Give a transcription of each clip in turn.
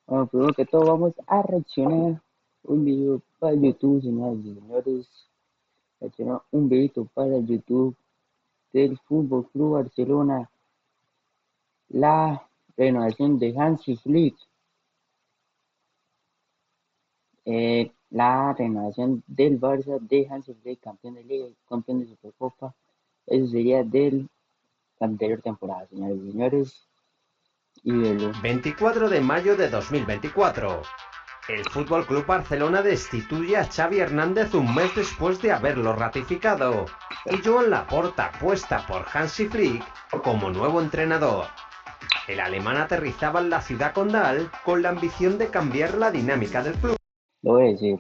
Bueno, primero que todo vamos a reaccionar un video para YouTube, señoras y señores. Reaccionar un video para YouTube del Fútbol Club Barcelona, la renovación de Hansi Flick, la renovación del Barça de Hansi Flick, campeón de Liga, campeón de Supercopa. Eso sería de la anterior temporada, señores y señores, y verlo. 24 de mayo de 2024. El Fútbol Club Barcelona destituye a Xavi Hernández un mes después de haberlo ratificado y Joan Laporta apuesta por Hansi Flick como nuevo entrenador. El alemán aterrizaba en la ciudad condal con la ambición de cambiar la dinámica del club Lo voy a decir,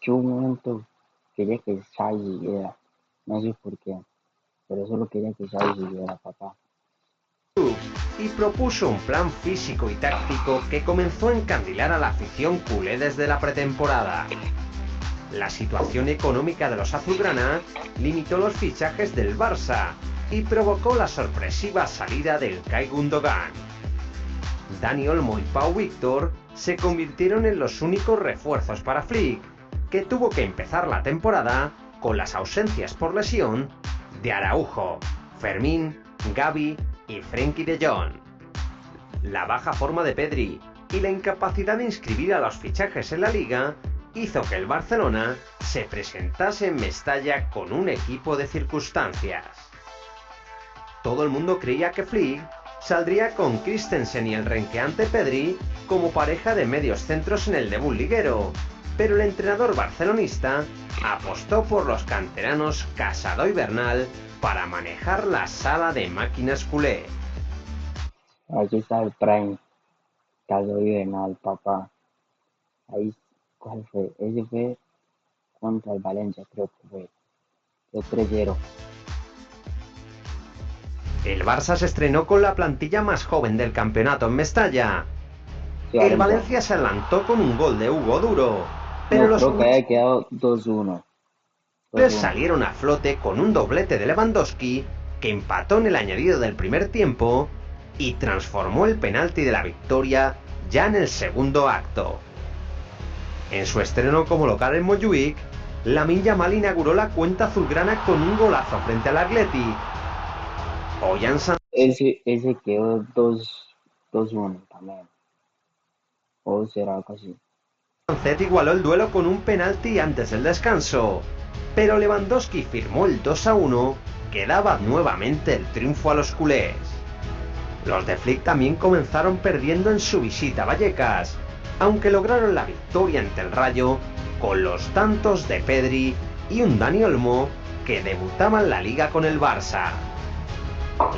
yo un momento quería que Xavi siguiera, no sé por qué, pero solo quería que Xavi siguiera, papá. y propuso un plan físico y táctico que comenzó a encandilar a la afición culé desde la pretemporada. La situación económica de los azulgrana limitó los fichajes del Barça y provocó la sorpresiva salida del Ilkay Gundogan. Dani Olmo y Pau Víctor se convirtieron en los únicos refuerzos para Flick, que tuvo que empezar la temporada con las ausencias por lesión de Araujo, Fermín, Gavi y Frenkie de Jong. La baja forma de Pedri y la incapacidad de inscribir a los fichajes en la liga hizo que el Barcelona se presentase en Mestalla con un equipo de circunstancias. Todo el mundo creía que Flick saldría con Christensen y el renqueante Pedri como pareja de medios centros en el debut liguero, pero el entrenador barcelonista apostó por los canteranos Casado y Bernal para manejar la sala de máquinas culé. Aquí está el Prime, Caldo y Bernal, papá. Ahí, ¿cuál fue? Ese fue contra el Valencia, creo que fue 3-0. El Barça se estrenó con la plantilla más joven del campeonato en Mestalla. Sí, El Valencia. Valencia se adelantó con un gol de Hugo Duro, pero No, los creo que culés haya quedado 2-1. 2-1. salieron a flote con un doblete de Lewandowski que empató en el añadido del primer tiempo y transformó el penalti de la victoria ya en el segundo acto. En su estreno como local en Montjuic, Lamine Yamal inauguró la cuenta azulgrana con un golazo frente al Athletic. Ollán Ese quedó 2-1 también. O será algo así. Sánchez igualó el duelo con un penalti antes del descanso, pero Lewandowski firmó el 2-1 que daba nuevamente el triunfo a los culés. Los de Flick también comenzaron perdiendo en su visita a Vallecas, aunque lograron la victoria ante el Rayo con los tantos de Pedri y un Dani Olmo que debutaba en la liga con el Barça.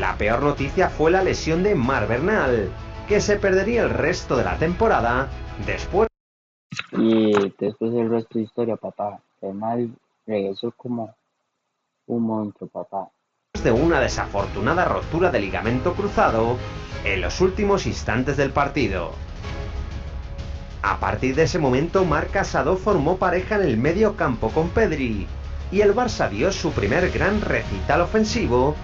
La peor noticia fue la lesión de Marc Bernal, que se perdería el resto de la temporada después Y después el resto de historia, papá. Bernal regresó como un monstruo, papá. de una desafortunada rotura de ligamento cruzado en los últimos instantes del partido. A partir de ese momento, Marc Casado formó pareja en el medio campo con Pedri y el Barça dio su primer gran recital ofensivo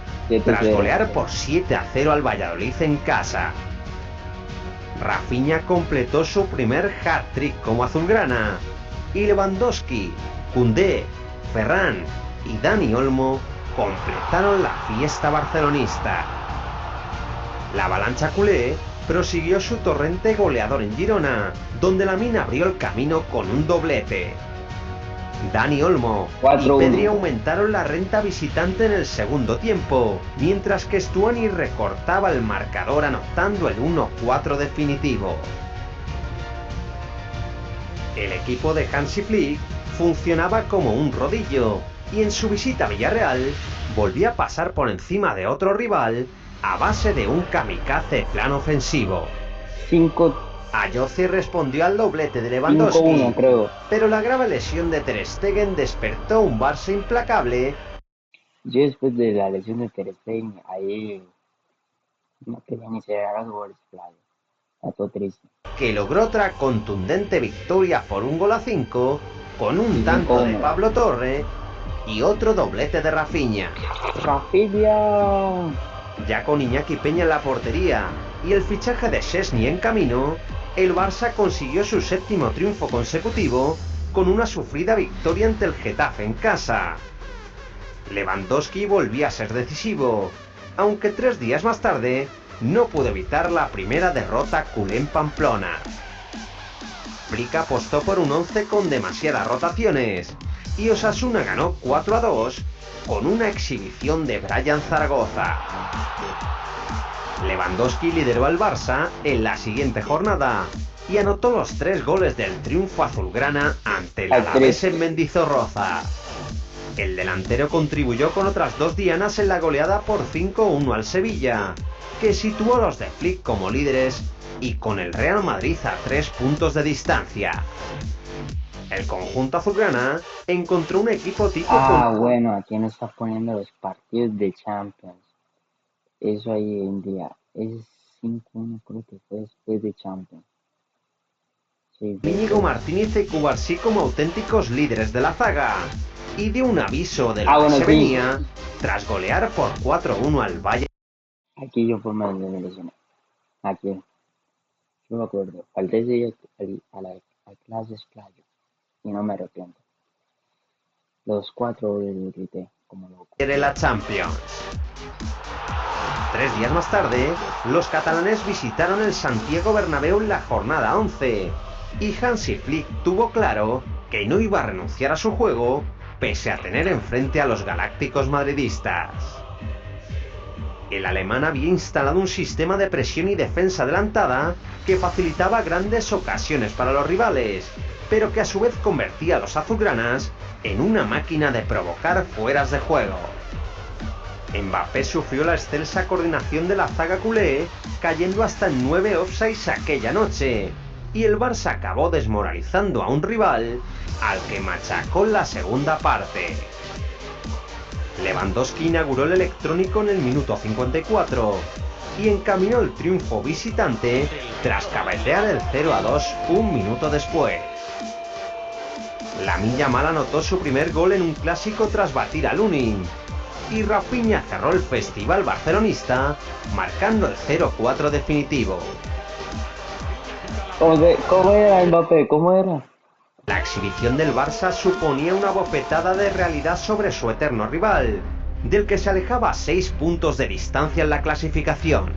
tras 7-0. golear por 7-0 al Valladolid en casa. Rafinha completó su primer hat-trick como azulgrana y Lewandowski, Koundé, Ferran y Dani Olmo completaron la fiesta barcelonista. La avalancha culé prosiguió su torrente goleador en Girona, donde Lamine abrió el camino con un doblete. Dani Olmo y 4-1. Pedri aumentaron la renta visitante en el segundo tiempo, mientras que Stuani recortaba el marcador anotando el 1-4 definitivo. El equipo de Hansi Flick funcionaba como un rodillo y en su visita a Villarreal volvía a pasar por encima de otro rival a base de un kamikaze plan ofensivo. 5 Ayoce respondió al doblete de 5-1, Lewandowski, creo. pero la grave lesión de Ter Stegen despertó un Barça implacable. Yo después de la lesión de Ter Stegen, ahí no quería ni celebrar los goles, playa. Está todo triste. Que logró otra contundente victoria por 1-5 con un Y tanto de 5-1. Pablo Torre y otro doblete de Rafinha. Rafinha. Ya con Iñaki Peña en la portería y el fichaje de Szczesny en camino, el Barça consiguió su séptimo triunfo consecutivo con una sufrida victoria ante el Getafe en casa. Lewandowski volvía a ser decisivo, aunque 3 días más tarde no pudo evitar la primera derrota culé en Pamplona. Flick apostó por un 11 con demasiadas rotaciones y Osasuna ganó 4-2 con una exhibición de Brian Zaragoza. Lewandowski lideró al Barça en la siguiente jornada y anotó los 3 goles del triunfo azulgrana ante el Alavés en Mendizorroza. El delantero contribuyó con otras 2 dianas en la goleada por 5-1 al Sevilla, que situó a los de Flick como líderes y con el Real Madrid a 3 puntos de distancia. El conjunto azulgrana encontró un equipo tipo bueno, aquí no está poniendo los partidos de Champions. Eso ahí en día es 5-1, creo que fue después de Champions. Sí, Íñigo Martínez y Cubarsí como auténticos líderes de la zaga, y dio un aviso de lo que se venía tras golear por 4-1 al Bayern. Aquí yo formé de lesiones. Aquí. Yo me acuerdo. Falté ese día a clases playo. Y no me arrepiento. Los 4 goles lo grité como loco. De la Champions. 3 días más tarde, los catalanes visitaron el Santiago Bernabéu en la jornada 11 y Hansi Flick tuvo claro que no iba a renunciar a su juego pese a tener enfrente a los galácticos madridistas. El alemán había instalado un sistema de presión y defensa adelantada que facilitaba grandes ocasiones para los rivales, pero que a su vez convertía a los azulgranas en una máquina de provocar fueras de juego. Mbappé sufrió la excelsa coordinación de la zaga culé, cayendo hasta en 9 offsides aquella noche, y el Barça acabó desmoralizando a un rival al que machacó en la segunda parte. Lewandowski inauguró el electrónico en el minuto 54 y encaminó el triunfo visitante tras cabecear el 0-2 un minuto después. Lamine Yamal anotó su primer gol en un clásico tras batir a Lunin, y Rafinha cerró el festival barcelonista marcando el 0-4 definitivo. ¿Cómo era Mbappé? ¿Cómo era? La exhibición del Barça suponía una bofetada de realidad sobre su eterno rival, del que se alejaba a 6 puntos de distancia en la clasificación.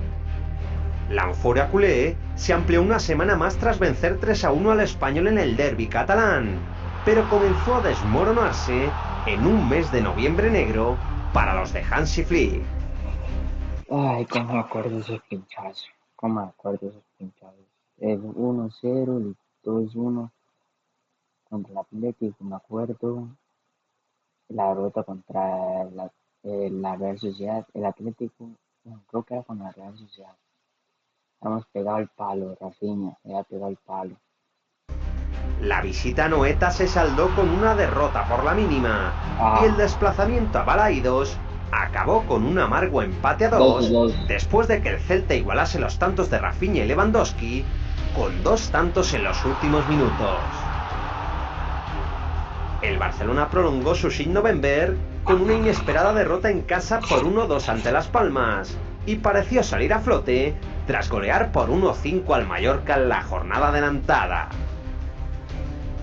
La euforia culé se amplió una semana más tras vencer 3-1 al Español en el derbi catalán, pero comenzó a desmoronarse en un mes de noviembre negro para los de Hansi Flick. Ay, cómo me acuerdo de esos pinchazos. Cómo me acuerdo de esos pinchazos. El 1-0, el 2-1 contra el Atlético, me acuerdo. La derrota contra la Real Sociedad, el Atlético, no, creo que era con la Real Sociedad. Hemos pegado el palo, Rafinha, ha pegado el palo. La visita a Noeta se saldó con una derrota por la mínima, y el desplazamiento a Balaidos acabó con un amargo empate a 2 después de que el Celta igualase los tantos de Rafinha y Lewandowski con 2 tantos en los últimos minutos. El Barcelona prolongó su Sid November con una inesperada derrota en casa por 1-2 ante Las Palmas y pareció salir a flote tras golear por 1-5 al Mallorca en la jornada adelantada.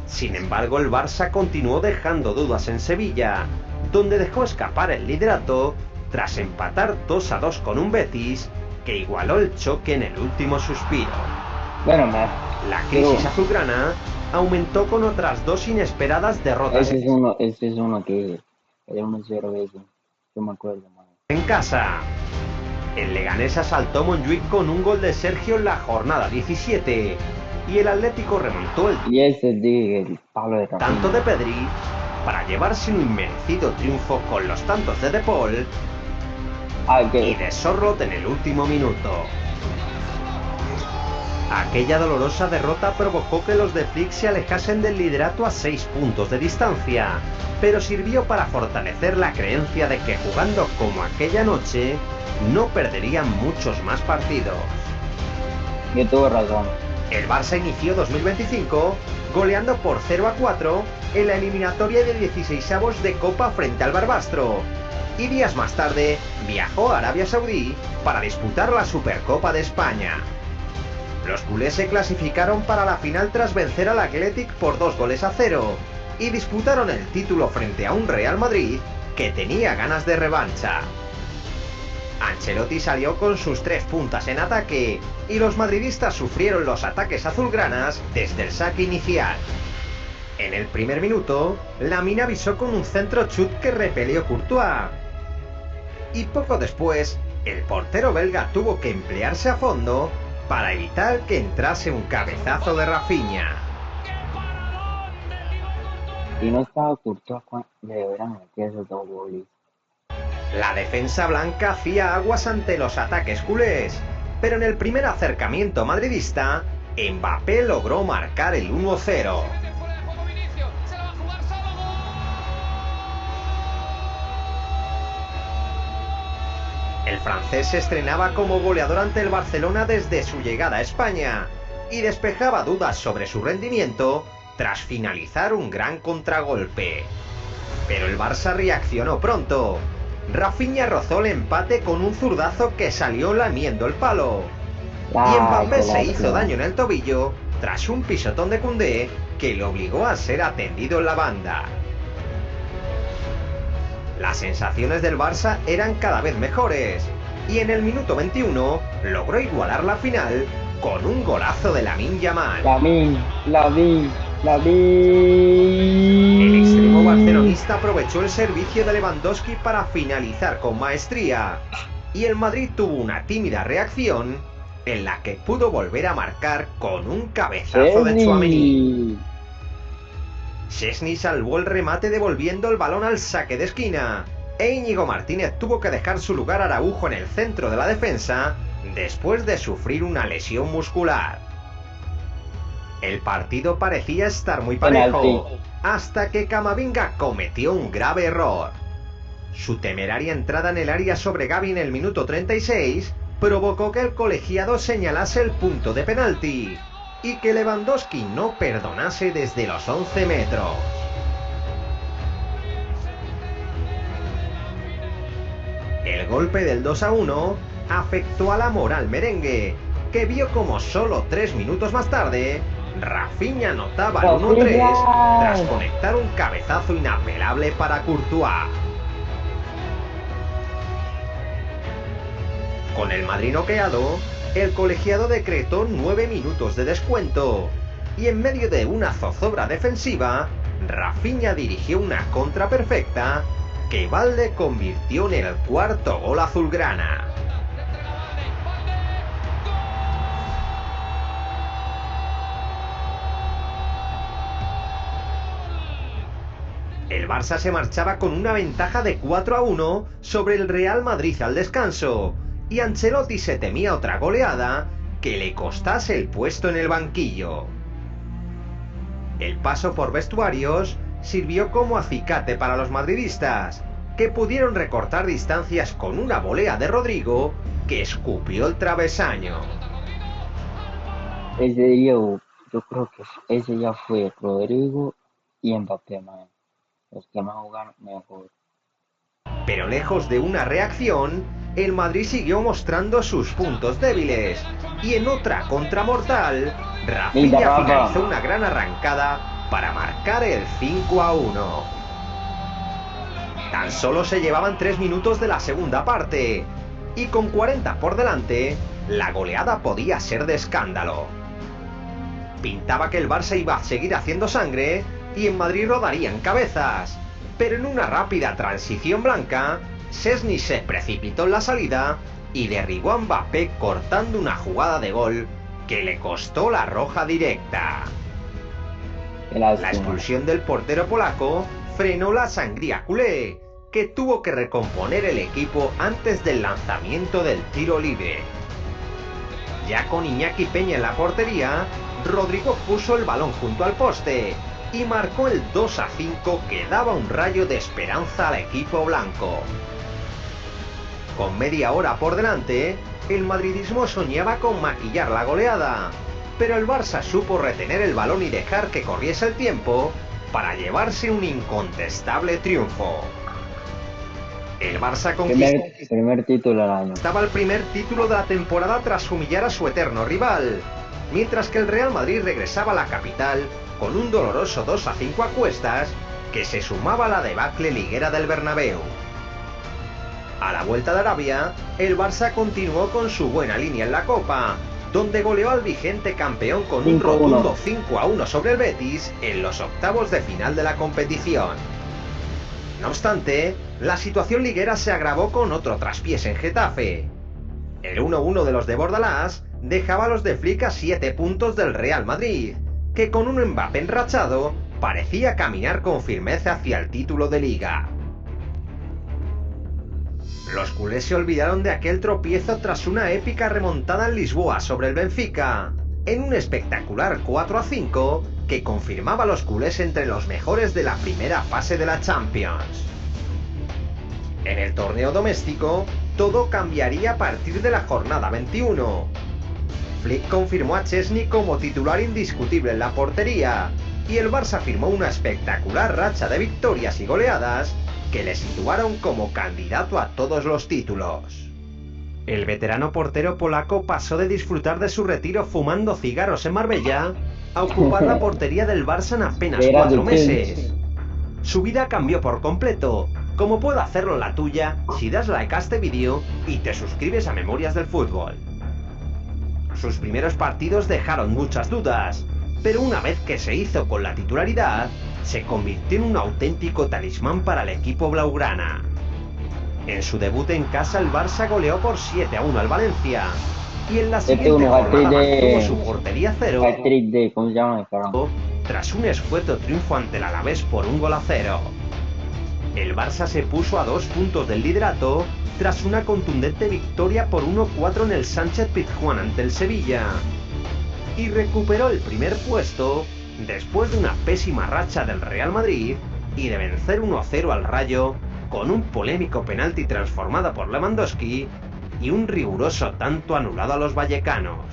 Sin embargo, el Barça continuó dejando dudas en Sevilla, donde dejó escapar el liderato tras empatar 2-2 con un Betis que igualó el choque en el último suspiro. La crisis azulgrana aumentó con otras 2 inesperadas derrotas. Este es uno que era 1-0 ese, yo me acuerdo, man. En casa, el Leganés asaltó Montjuic con un gol de Sergio en la jornada 17 y el Atlético remontó el palo de tanto de Pedri para llevarse un inmerecido triunfo con los tantos de De Paul y de Sorloth en el último minuto. Aquella dolorosa derrota provocó que los de Flick se alejasen del liderato a 6 puntos de distancia, pero sirvió para fortalecer la creencia de que jugando como aquella noche no perderían muchos más partidos. Yo tuve razón. El Barça inició 2025 goleando por 0-4 en la eliminatoria de 16avos de Copa frente al Barbastro, y días más tarde viajó a Arabia Saudí para disputar la Supercopa de España. Los culés se clasificaron para la final tras vencer al Athletic por 2-0 y disputaron el título frente a un Real Madrid que tenía ganas de revancha. Ancelotti salió con sus 3 puntas en ataque y los madridistas sufrieron los ataques azulgranas desde el saque inicial. En el primer minuto, Lamine avisó con un centro chut que repelió Courtois. Y poco después, el portero belga tuvo que emplearse a fondo para evitar que entrase un cabezazo de Rafinha. Y no estaba Courtois le deberían meter esos 2 goles. La defensa blanca hacía aguas ante los ataques culés, pero en el primer acercamiento madridista, Mbappé logró marcar el 1-0. El francés se estrenaba como goleador ante el Barcelona desde su llegada a España y despejaba dudas sobre su rendimiento tras finalizar un gran contragolpe. Pero el Barça reaccionó pronto. Rafinha rozó el empate con un zurdazo que salió lamiendo el palo. Y Mbappé se hizo daño en el tobillo tras un pisotón de Koundé que le obligó a ser atendido en la banda. Las sensaciones del Barça eran cada vez mejores y en el minuto 21 logró igualar la final con un golazo de Lamine Yamal. Lamine. El extremo barcelonista aprovechó el servicio de Lewandowski para finalizar con maestría y el Madrid tuvo una tímida reacción en la que pudo volver a marcar con un cabezazo de Tchouaméni. Szczęsny salvó el remate devolviendo el balón al saque de esquina e Íñigo Martínez tuvo que dejar su lugar a Araujo en el centro de la defensa después de sufrir una lesión muscular. El partido parecía estar muy parejo hasta que Camavinga cometió un grave error. Su temeraria entrada en el área sobre Gavi en el minuto 36 provocó que el colegiado señalase el punto de penalti y que Lewandowski no perdonase desde los 11 metros. El golpe del 2-1 afectó a la moral merengue, que vio como solo 3 minutos más tarde, Rafinha anotaba el 1-3 tras conectar un cabezazo inapelable para Courtois. Con el Madrid noqueado, el colegiado decretó 9 minutos de descuento y en medio de una zozobra defensiva, Rafinha dirigió una contra perfecta que Valde convirtió en el cuarto gol azulgrana. El Barça se marchaba con una ventaja de 4-1 sobre el Real Madrid al descanso y Ancelotti se temía otra goleada que le costase el puesto en el banquillo. El paso por vestuarios sirvió como acicate para los madridistas, que pudieron recortar distancias con una volea de Rodrigo que escupió el travesaño. Ese día, yo creo que ese ya fue Rodrigo y Mbappé, man, los que más jugaron mejor. Pero lejos de una reacción, el Madrid siguió mostrando sus puntos débiles y en otra contramortal, Rafinha finalizó una gran arrancada para marcar el 5-1. Tan solo se llevaban 3 minutos de la segunda parte y con 40 por delante, la goleada podía ser de escándalo. Pintaba que el Barça iba a seguir haciendo sangre y en Madrid rodarían cabezas, pero en una rápida transición blanca, Szczęsny se precipitó en la salida y derribó a Mbappé cortando una jugada de gol que le costó la roja directa. La expulsión del portero polaco frenó la sangría culé, que tuvo que recomponer el equipo antes del lanzamiento del tiro libre. Ya con Iñaki Peña en la portería, Rodrigo puso el balón junto al poste y marcó el 2-5 que daba un rayo de esperanza al equipo blanco. Con media hora por delante, el madridismo soñaba con maquillar la goleada, pero el Barça supo retener el balón y dejar que corriese el tiempo para llevarse un incontestable triunfo. El Barça primer título del año. Estaba el primer título de la temporada tras humillar a su eterno rival, mientras que el Real Madrid regresaba a la capital con un doloroso 2-5 a cuestas que se sumaba a la debacle liguera del Bernabéu. A la vuelta de Arabia, el Barça continuó con su buena línea en la Copa, donde goleó al vigente campeón con un rotundo 5-1 sobre el Betis en los octavos de final de la competición. No obstante, la situación liguera se agravó con otro traspiés en Getafe. El 1-1 de los de Bordalás dejaba a los de Flick a 7 puntos del Real Madrid, que con un Mbappé enrachado parecía caminar con firmeza hacia el título de Liga. Los culés se olvidaron de aquel tropiezo tras una épica remontada en Lisboa sobre el Benfica, en un espectacular 4-5 que confirmaba a los culés entre los mejores de la primera fase de la Champions. En el torneo doméstico, todo cambiaría a partir de la jornada 21. Flick confirmó a Chesney como titular indiscutible en la portería, y el Barça firmó una espectacular racha de victorias y goleadas que le situaron como candidato a todos los títulos. El veterano portero polaco pasó de disfrutar de su retiro fumando cigarros en Marbella a ocupar la portería del Barça en apenas 4 meses. Su vida cambió por completo, como puede hacerlo la tuya si das like a este vídeo y te suscribes a Memorias del Fútbol. Sus primeros partidos dejaron muchas dudas, pero una vez que se hizo con la titularidad, se convirtió en un auténtico talismán para el equipo blaugrana. En su debut en casa, el Barça goleó por 7-1 al Valencia, y en la siguiente jornada mantuvo su portería cero, tras un escueto triunfo ante el Alavés por 1-0. El Barça se puso a 2 puntos del liderato tras una contundente victoria por 1-4 en el Sánchez-Pizjuán ante el Sevilla, y recuperó el primer puesto después de una pésima racha del Real Madrid y de vencer 1-0 al Rayo con un polémico penalti transformado por Lewandowski y un riguroso tanto anulado a los vallecanos.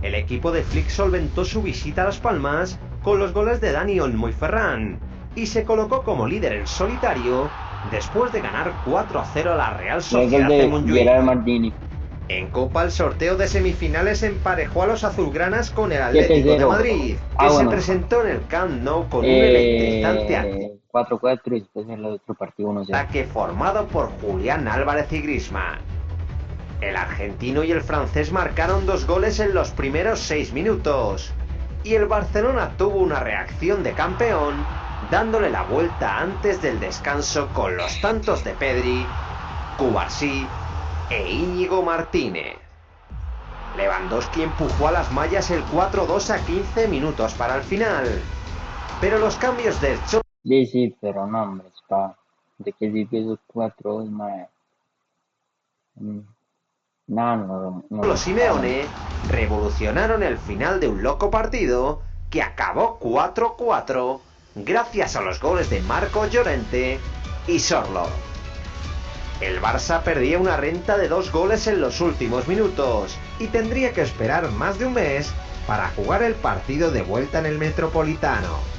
El equipo de Flick solventó su visita a Las Palmas con los goles de Dani Olmo y Ferran, y se colocó como líder en solitario después de ganar 4-0 a la Real Sociedad de Montjuic. En Copa, el sorteo de semifinales emparejó a los azulgranas con el Atlético de Madrid, que se presentó en el Camp Nou con un electrizante 4-4 y después en el otro partido 1-0. Ataque formado por Julián Álvarez y Griezmann. El argentino y el francés marcaron 2 goles en los primeros 6 minutos, y el Barcelona tuvo una reacción de campeón, dándole la vuelta antes del descanso con los tantos de Pedri, Cubarsí e Íñigo Martínez. Lewandowski empujó a las mallas el 4-2 a 15 minutos para el final, pero los cambios del Sí, pero no, hombre, de que divido 4 más. Los Simeone revolucionaron el final de un loco partido que acabó 4-4 gracias a los goles de Marco Llorente y Sorloth. El Barça perdía una renta de 2 goles en los últimos minutos y tendría que esperar más de un mes para jugar el partido de vuelta en el Metropolitano.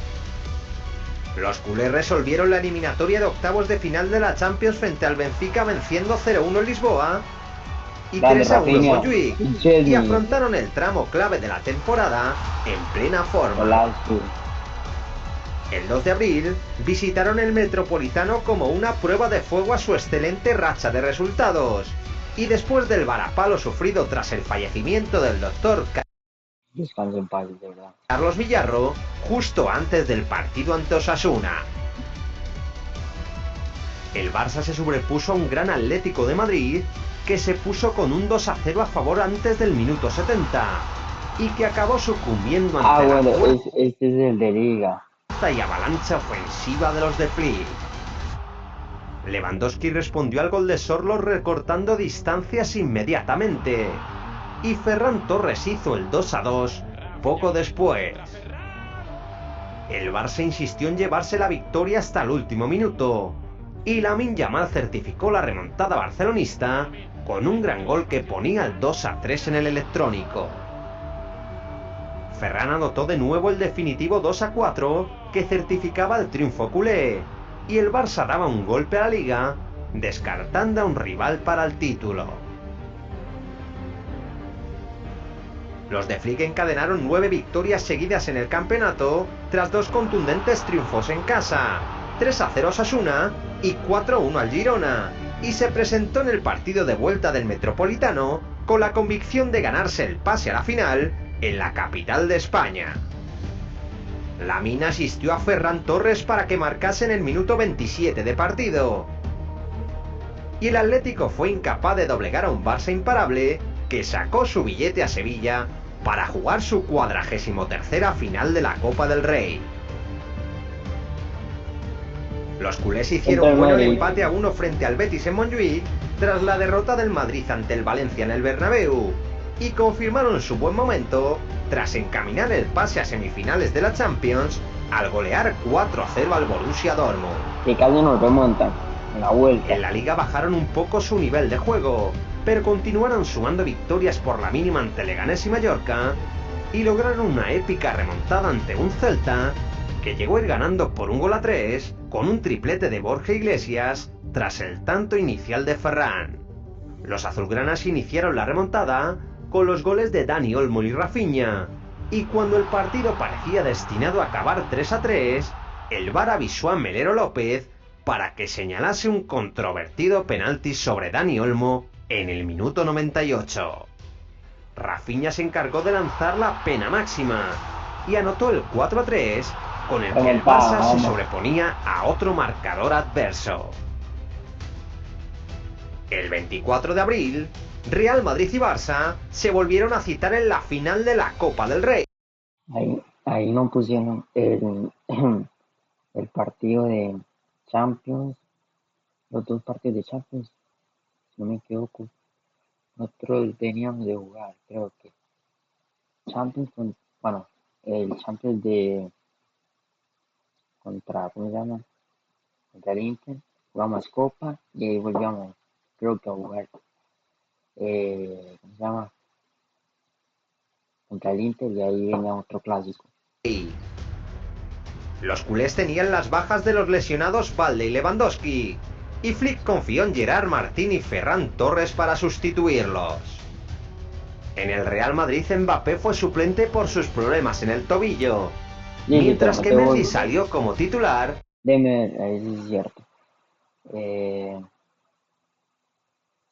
Los culés resolvieron la eliminatoria de octavos de final de la Champions frente al Benfica venciendo 0-1 en Lisboa y 3-1 en Montjuic, y afrontaron el tramo clave de la temporada en plena forma. El 2 de abril visitaron el Metropolitano como una prueba de fuego a su excelente racha de resultados, y después del varapalo sufrido tras el fallecimiento del doctor Carlos Villarro, justo antes del partido ante Osasuna. El Barça se sobrepuso a un gran Atlético de Madrid que se puso con un 2-0 a favor antes del minuto 70 y que acabó sucumbiendo ante la este es el de Liga y avalancha ofensiva de los de Flick. Lewandowski respondió al gol de Sorloth recortando distancias inmediatamente, y Ferran Torres hizo el 2-2 poco después. El Barça insistió en llevarse la victoria hasta el último minuto, y Lamine Yamal certificó la remontada barcelonista con un gran gol que ponía el 2-3 en el electrónico. Ferran anotó de nuevo el definitivo 2-4 que certificaba el triunfo culé, y el Barça daba un golpe a la Liga, descartando a un rival para el título. Los de Flick encadenaron 9 victorias seguidas en el campeonato tras 2 contundentes triunfos en casa, 3-0 a Osasuna y 4-1 al Girona, y se presentó en el partido de vuelta del Metropolitano con la convicción de ganarse el pase a la final en la capital de España. Lamine asistió a Ferran Torres para que marcase en el minuto 27 de partido. Y el Atlético fue incapaz de doblegar a un Barça imparable que sacó su billete a Sevilla para jugar su 43ª final de la Copa del Rey. Los culés hicieron bueno el empate a 1 frente al Betis en Montjuïc tras la derrota del Madrid ante el Valencia en el Bernabéu y confirmaron su buen momento tras encaminar el pase a semifinales de la Champions al golear 4-0 al Borussia Dortmund. Que casi nos remontan en la vuelta. En la liga bajaron un poco su nivel de juego, pero continuaron sumando victorias por la mínima ante Leganés y Mallorca y lograron una épica remontada ante un Celta que llegó a ir ganando por 1-3 con un triplete de Borja Iglesias tras el tanto inicial de Ferran. Los azulgranas iniciaron la remontada con los goles de Dani Olmo y Rafinha, y cuando el partido parecía destinado a acabar 3-3, el VAR avisó a Melero López para que señalase un controvertido penalti sobre Dani Olmo en el minuto 98. Rafinha se encargó de lanzar la pena máxima y anotó el 4-3, con el que el Barça se sobreponía a otro marcador adverso. El 24 de abril, Real Madrid y Barça se volvieron a citar en la final de la Copa del Rey. Ahí no pusieron el partido de Champions, los 2 partidos de Champions, si no me equivoco. Nosotros veníamos de jugar, creo que Champions, el Champions de contra, ¿cómo se llama? Contra el Inter, jugamos Copa y ahí volvíamos, creo que a jugar, ¿cómo se llama? Contra el Inter, y ahí venía otro clásico. Los culés tenían las bajas de los lesionados Valde y Lewandowski, y Flick confió en Gerard Martín y Ferran Torres para sustituirlos. En el Real Madrid, Mbappé fue suplente por sus problemas en el tobillo, mientras que Mendy salió como titular. Ahí es cierto.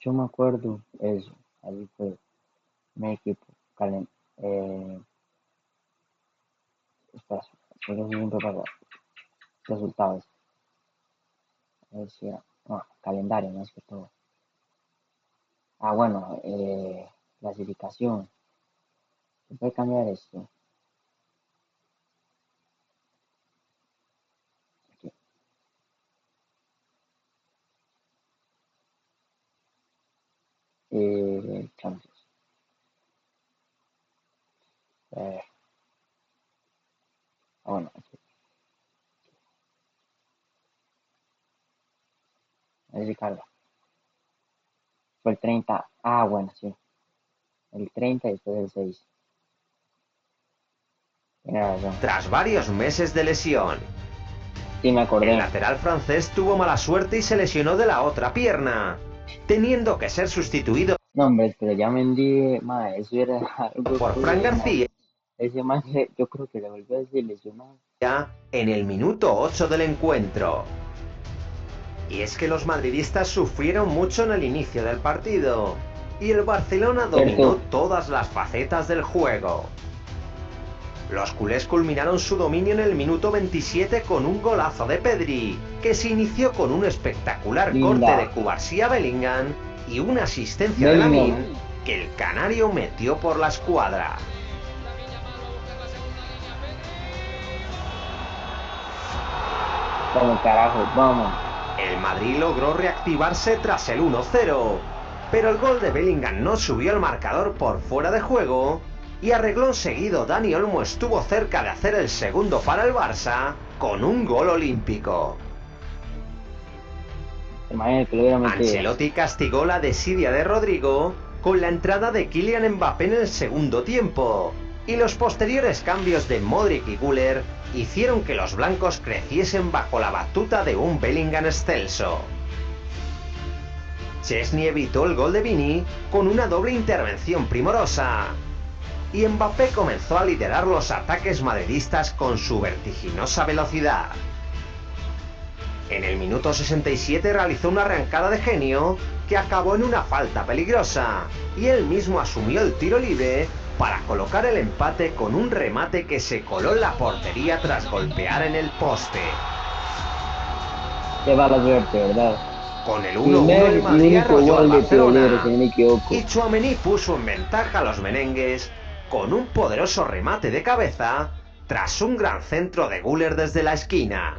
Yo me acuerdo eso, ahí fue mi equipo. Espera, solo siempre para resultados. Calendario, más que todo. Bueno, clasificación. ¿Se puede cambiar esto? Aquí. Champions. Bueno, aquí. Ahí se carga. Fue el 30. Bueno, sí. El 30 y después el 6. Tras varios meses de lesión. Sí, me acordé. El lateral francés tuvo mala suerte y se lesionó de la otra pierna, teniendo que ser sustituido. No, hombre, pero ya Mendy, eso era algo por Fran García. Ese man, yo creo que le volvió a lesionar. Ya en el minuto 8 del encuentro. Y es que los madridistas sufrieron mucho en el inicio del partido, y el Barcelona dominó todas las facetas del juego. Los culés culminaron su dominio en el minuto 27 con un golazo de Pedri, que se inició con un espectacular corte de Cubarsí a Bellingham y una asistencia de Lamine que el canario metió por la escuadra. Vamos, carajo, vamos. El Madrid logró reactivarse tras el 1-0, pero el gol de Bellingham no subió el marcador por fuera de juego, y a renglón seguido Dani Olmo estuvo cerca de hacer el segundo para el Barça con un gol olímpico. Ancelotti castigó la desidia de Rodrigo con la entrada de Kylian Mbappé en el segundo tiempo, y los posteriores cambios de Modric y Güler hicieron que los blancos creciesen bajo la batuta de un Bellingham excelso. Chesney evitó el gol de Vini con una doble intervención primorosa. y Mbappé comenzó a liderar los ataques madridistas con su vertiginosa velocidad. En el minuto 67 realizó una arrancada de genio que acabó en una falta peligrosa, y él mismo asumió el tiro libre para colocar el empate con un remate que se coló en la portería tras golpear en el poste. Qué mala suerte, ¿verdad? Con el 1-1 Primer el y Madrid único arrolló al gol de tiro libre, Barcelona si no me equivoco. y Tchouaméni puso en ventaja a los merengues con un poderoso remate de cabeza tras un gran centro de Güler desde la esquina.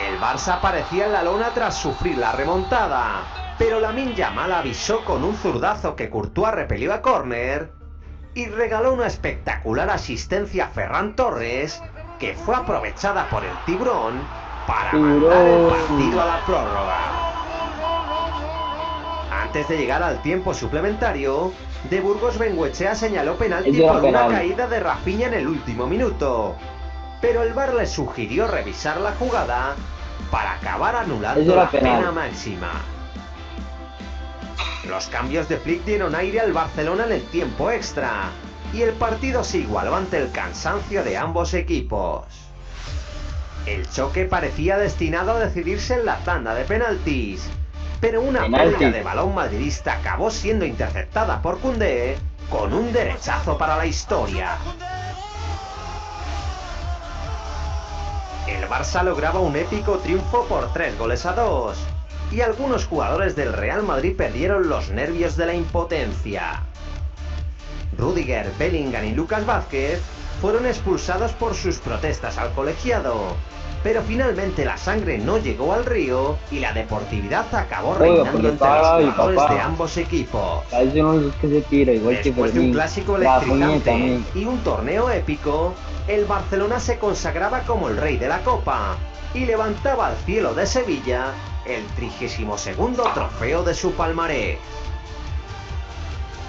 El Barça aparecía en la lona tras sufrir la remontada, pero Lamine Yamal avisó con un zurdazo que Courtois repelió a córner y regaló una espectacular asistencia a Ferran Torres, que fue aprovechada por el tiburón para mandar el partido a la prórroga. Antes de llegar al tiempo suplementario, de Burgos Bengoechea señaló penalti por una caída de Rafinha en el último minuto, pero el VAR le sugirió revisar la jugada para acabar anulando la pena máxima. Los cambios de Flick dieron aire al Barcelona en el tiempo extra, y el partido se igualó ante el cansancio de ambos equipos. El choque parecía destinado a decidirse en la tanda de penaltis, pero una pérdida de balón madridista acabó siendo interceptada por Koundé con un derechazo para la historia. El Barça lograba un épico triunfo por 3-2, y algunos jugadores del Real Madrid perdieron los nervios de la impotencia. Rüdiger, Bellingham y Lucas Vázquez fueron expulsados por sus protestas al colegiado, pero finalmente la sangre no llegó al río y la deportividad acabó reinando entre los jugadores de ambos equipos. Después de un clásico electrizante y un torneo épico, el Barcelona se consagraba como el rey de la Copa y levantaba al cielo de Sevilla el 32º trofeo de su palmarés.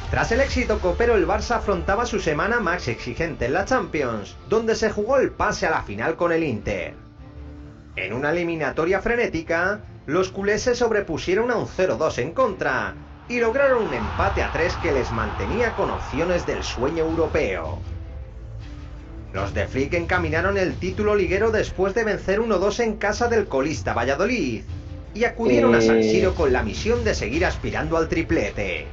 Tras el éxito copero, el Barça afrontaba su semana más exigente en la Champions, donde se jugó el pase a la final con el Inter. En una eliminatoria frenética, los culés se sobrepusieron a un 0-2 en contra y lograron un empate a 3 que les mantenía con opciones del sueño europeo. Los de Flick encaminaron el título liguero después de vencer 1-2 en casa del colista Valladolid y acudieron a San Siro con la misión de seguir aspirando al triplete.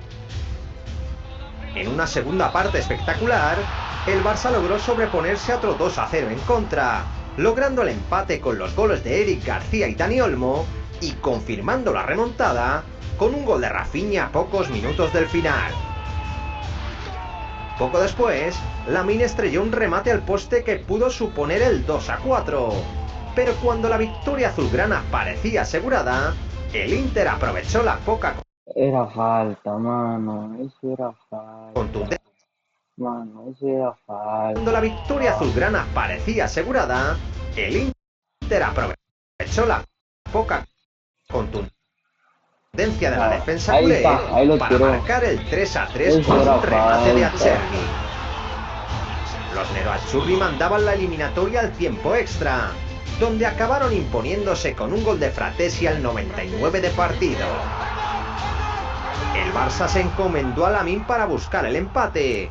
En una segunda parte espectacular, el Barça logró sobreponerse a otro 2-0 en contra, logrando el empate con los goles de Eric García y Dani Olmo y confirmando la remontada con un gol de Rafinha a pocos minutos del final. Poco después, Lamine estrelló un remate al poste que pudo suponer el 2-4, pero cuando la victoria azulgrana parecía asegurada, el Inter aprovechó la poca Era falta, mano, eso era falta. contundencia. Mano, eso era falta. Cuando la victoria azulgrana parecía asegurada, el Inter aprovechó la poca contundencia de la defensa culé para marcar el 3-3 con un remate de Acerbi. Los nerazzurri mandaban la eliminatoria al tiempo extra, donde acabaron imponiéndose con un gol de Fratesi al 99 de partido. El Barça se encomendó a Lamine para buscar el empate,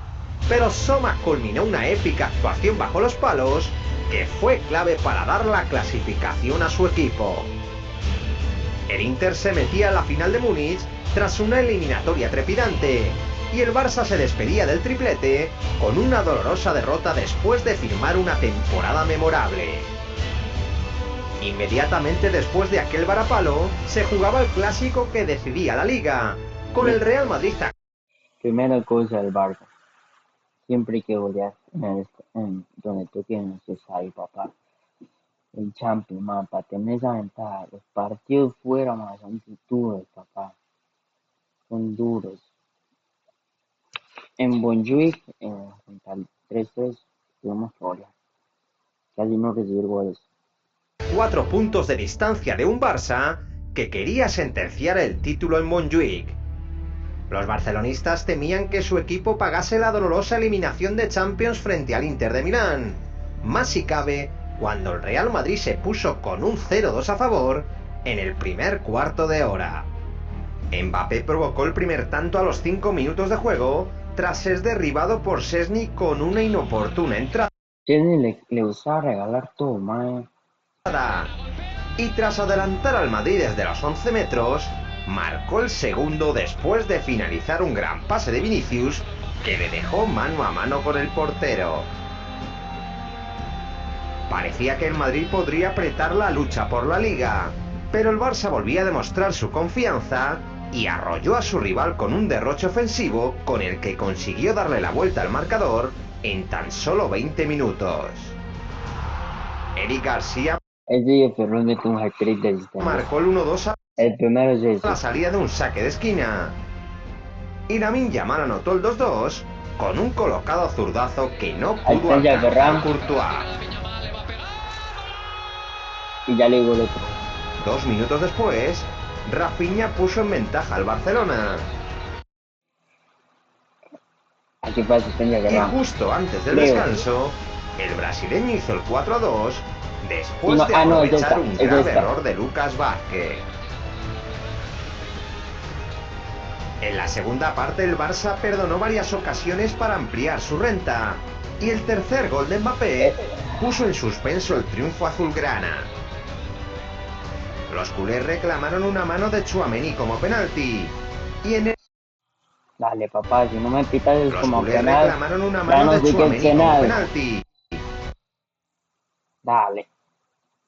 pero Soma culminó una épica actuación bajo los palos que fue clave para dar la clasificación a su equipo. El Inter se metía a la final de Múnich tras una eliminatoria trepidante, y el Barça se despedía del triplete con una dolorosa derrota después de firmar una temporada memorable. Inmediatamente después de aquel varapalo, se jugaba el clásico que decidía la Liga, con el Real Madrid. Primera cosa del Barça, siempre hay que golear en donde toque necesario, papá. El Champions, man, para tener esa ventaja, los partidos fuera, man, son duros, papá. Son duros. En Montjuic, contra el 3-3, tuvimos que golear. Casi no recibir goles. 4 puntos de distancia de un Barça que quería sentenciar el título en Montjuic. Los barcelonistas temían que su equipo pagase la dolorosa eliminación de Champions frente al Inter de Milán, más si cabe cuando el Real Madrid se puso con un 0-2 a favor en el primer cuarto de hora. Mbappé provocó el primer tanto a los 5 minutos de juego tras ser derribado por Szczęsny con una inoportuna entrada. Chesney le gustaba regalar todo, mae. Y tras adelantar al Madrid desde los 11 metros, marcó el segundo después de finalizar un gran pase de Vinicius que le dejó mano a mano con el portero. Parecía que el Madrid podría apretar la lucha por la Liga, pero el Barça volvía a demostrar su confianza y arrolló a su rival con un derroche ofensivo con el que consiguió darle la vuelta al marcador en tan solo 20 minutos. Eric García Ese Ferrón mete un hat-trick de asistencia. marcó el 1-2 a El primero es la ese. salida de un saque de esquina. Y Lamine Yamal anotó el 2-2 con un colocado zurdazo que no pudo Asistencia de alcanzar Ferran. Courtois. Y ya le digo el otro. 2 minutos después, Rafinha puso en ventaja al Barcelona. Aquí fue asistencia de Y Ferran. justo antes del Creo. descanso, el brasileño hizo el 4-2 después Y no, de es aprovechar esta, un es grave esta. error de Lucas Vázquez. En la segunda parte el Barça perdonó varias ocasiones para ampliar su renta y el tercer gol de Mbappé puso en suspenso el triunfo azulgrana. Los culés reclamaron una mano de Tchouaméni como penalti y en el... Dale, papá, si no me pitas es Los como culés penal. reclamaron una Ya mano no de sé qué es Tchouaméni como penal. penalti. Dale.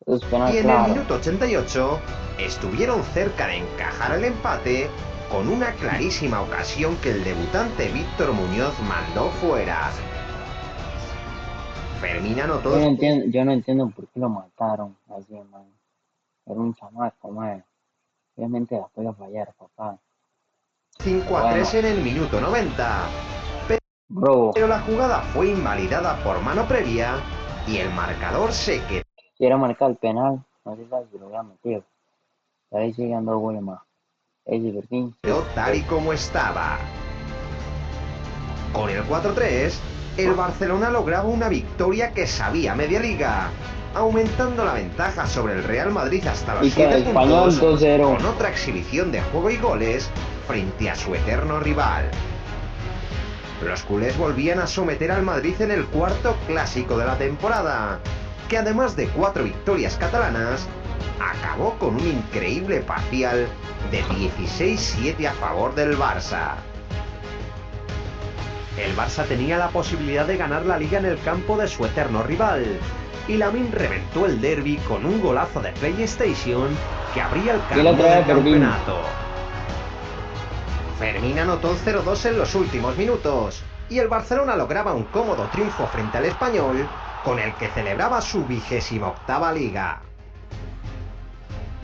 Es penal Y en el claro. minuto 88 estuvieron cerca de encajar el empate con una clarísima ocasión que el debutante Víctor Muñoz mandó fuera. Fermín anotó Yo no entiendo por qué lo mataron así, man. Era un chamaco, man. Obviamente la puede fallar, papá. 5-3 Bueno, en el minuto 90, bro, pero la jugada fue invalidada por mano previa y el marcador se quiero marcar el penal. No sé si lo voy a meter. Ahí sigue dando goles más. Es divertido, sí. quedó tal y como estaba. Con el 4-3, el Barcelona lograba una victoria que sabía media liga, aumentando la ventaja sobre el Real Madrid hasta los Y con 7 Español puntos, 2-0. con otra exhibición de juego y goles frente a su eterno rival. Los culés volvían a someter al Madrid en el cuarto clásico de la temporada, que además de 4 victorias catalanas, acabó con un increíble parcial de 16-7 a favor del Barça. El Barça tenía la posibilidad de ganar la Liga en el campo de su eterno rival, y Lamine reventó el derbi con un golazo de PlayStation que abría el camino del campeonato. Fermín anotó el 0-2 en los últimos minutos, y el Barcelona lograba un cómodo triunfo frente al Español, con el que celebraba su 28ª Liga.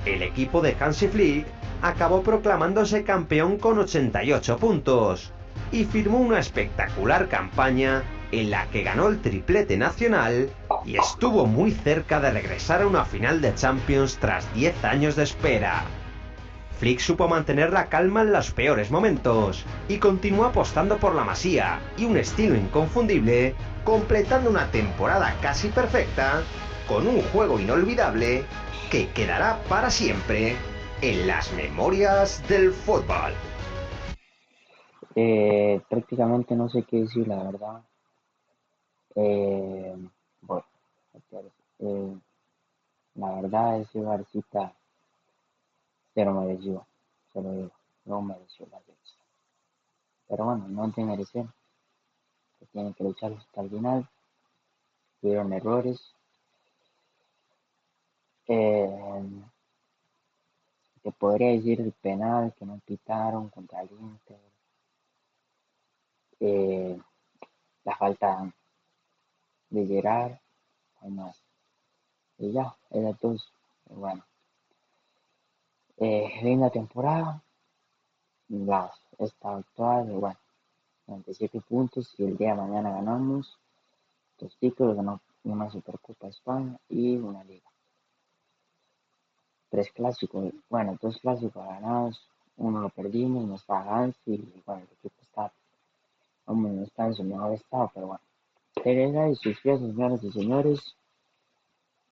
El equipo de Hansi Flick acabó proclamándose campeón con 88 puntos y firmó una espectacular campaña en la que ganó el triplete nacional y estuvo muy cerca de regresar a una final de Champions tras 10 años de espera. Flick supo mantener la calma en los peores momentos y continuó apostando por la masía y un estilo inconfundible, completando una temporada casi perfecta con un juego inolvidable que quedará para siempre en las memorias del fútbol. Prácticamente no sé qué decir, la verdad. Bueno, eh, la verdad ese Barcita se lo mereció, se lo digo, no mereció la Barça. Pero bueno, no te merecen, que tienen que luchar hasta el final, tuvieron errores. Eh, Te podría decir el penal que no pitaron contra el Inter, eh, la falta de Gerard, además, y ya, era todo. Bueno, linda temporada, esta actual, bueno, 97 puntos y el día de mañana ganamos 2 títulos, ganó una Supercopa de España y una Liga. 3 clásicos, bueno, 2 clásicos ganados, uno lo perdimos, no está Hans y bueno, el equipo está, hombre, no está en su mejor estado, pero bueno. Teresa y sus pies, señoras y señores,